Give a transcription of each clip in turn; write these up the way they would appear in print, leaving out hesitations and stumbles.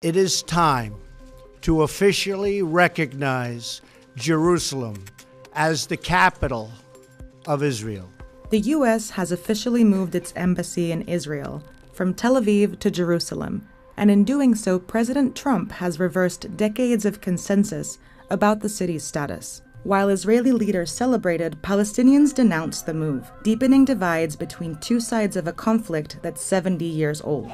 It is time to officially recognize Jerusalem as the capital of Israel. The U.S. has officially moved its embassy in Israel from Tel Aviv to Jerusalem, and in doing so, President Trump has reversed decades of consensus about the city's status. While Israeli leaders celebrated, Palestinians denounced the move, deepening divides between two sides of a conflict that's 70 years old.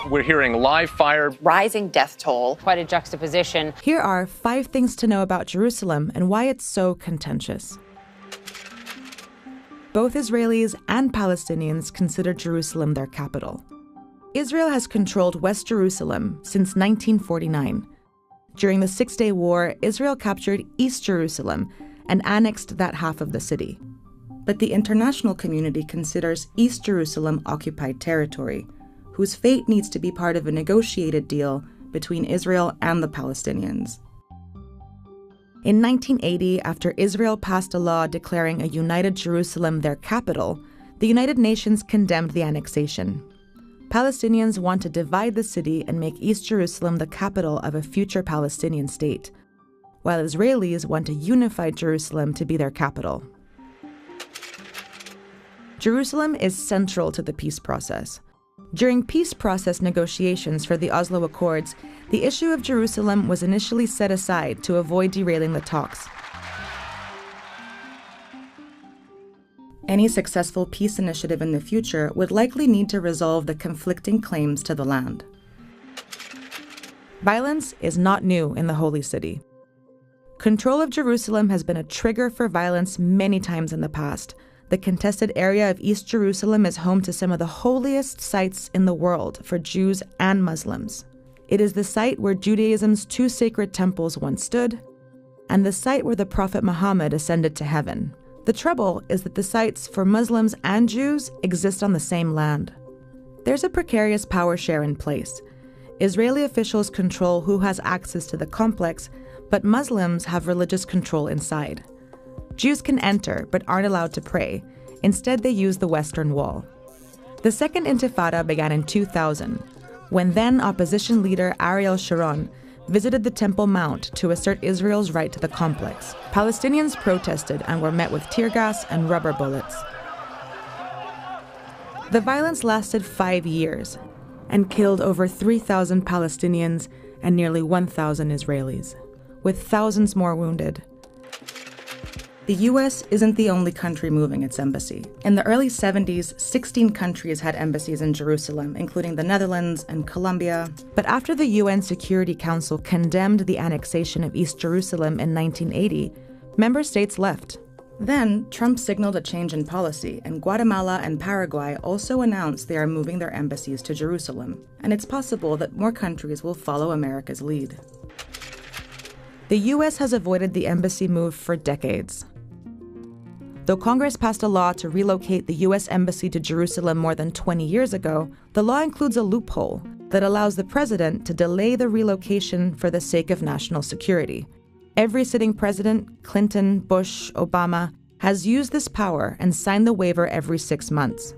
We're hearing live fire. Rising death toll. Quite a juxtaposition. Here are 5 things to know about Jerusalem and why it's so contentious. Both Israelis and Palestinians consider Jerusalem their capital. Israel has controlled West Jerusalem since 1949. During the Six-Day War, Israel captured East Jerusalem and annexed that half of the city. But the international community considers East Jerusalem occupied territory, whose fate needs to be part of a negotiated deal between Israel and the Palestinians. In 1980, after Israel passed a law declaring a united Jerusalem their capital, the United Nations condemned the annexation. Palestinians want to divide the city and make East Jerusalem the capital of a future Palestinian state, while Israelis want a unified Jerusalem to be their capital. Jerusalem is central to the peace process. During peace process negotiations for the Oslo Accords, the issue of Jerusalem was initially set aside to avoid derailing the talks. Any successful peace initiative in the future would likely need to resolve the conflicting claims to the land. Violence is not new in the Holy City. Control of Jerusalem has been a trigger for violence many times in the past. The contested area of East Jerusalem is home to some of the holiest sites in the world for Jews and Muslims. It is the site where Judaism's 2 sacred temples once stood, and the site where the Prophet Muhammad ascended to heaven. The trouble is that the sites for Muslims and Jews exist on the same land. There's a precarious power share in place. Israeli officials control who has access to the complex, but Muslims have religious control inside. Jews can enter, but aren't allowed to pray. Instead, they use the Western Wall. The Second Intifada began in 2000, when then opposition leader Ariel Sharon visited the Temple Mount to assert Israel's right to the complex. Palestinians protested and were met with tear gas and rubber bullets. The violence lasted 5 years and killed over 3,000 Palestinians and nearly 1,000 Israelis, with thousands more wounded. The U.S. isn't the only country moving its embassy. In the early 70s, 16 countries had embassies in Jerusalem, including the Netherlands and Colombia. But after the UN Security Council condemned the annexation of East Jerusalem in 1980, member states left. Then, Trump signaled a change in policy, and Guatemala and Paraguay also announced they are moving their embassies to Jerusalem. And it's possible that more countries will follow America's lead. The U.S. has avoided the embassy move for decades. Though Congress passed a law to relocate the U.S. Embassy to Jerusalem more than 20 years ago, the law includes a loophole that allows the president to delay the relocation for the sake of national security. Every sitting president, Clinton, Bush, Obama, has used this power and signed the waiver every 6 months.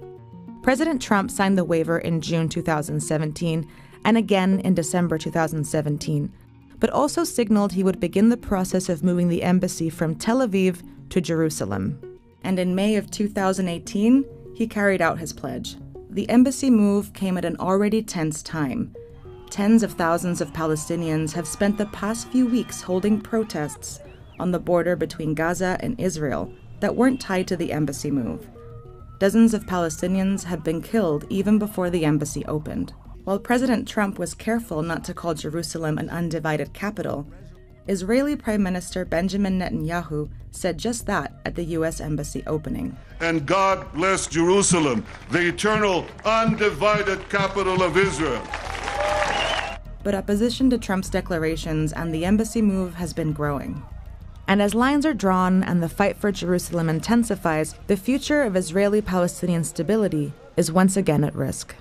President Trump signed the waiver in June 2017 and again in December 2017, but also signaled he would begin the process of moving the embassy from Tel Aviv to Jerusalem. And in May of 2018, he carried out his pledge. The embassy move came at an already tense time. Tens of thousands of Palestinians have spent the past few weeks holding protests on the border between Gaza and Israel that weren't tied to the embassy move. Dozens of Palestinians had been killed even before the embassy opened. While President Trump was careful not to call Jerusalem an undivided capital, Israeli Prime Minister Benjamin Netanyahu said just that at the U.S. Embassy opening. And God bless Jerusalem, the eternal, undivided capital of Israel. But opposition to Trump's declarations and the embassy move has been growing. And as lines are drawn and the fight for Jerusalem intensifies, the future of Israeli-Palestinian stability is once again at risk.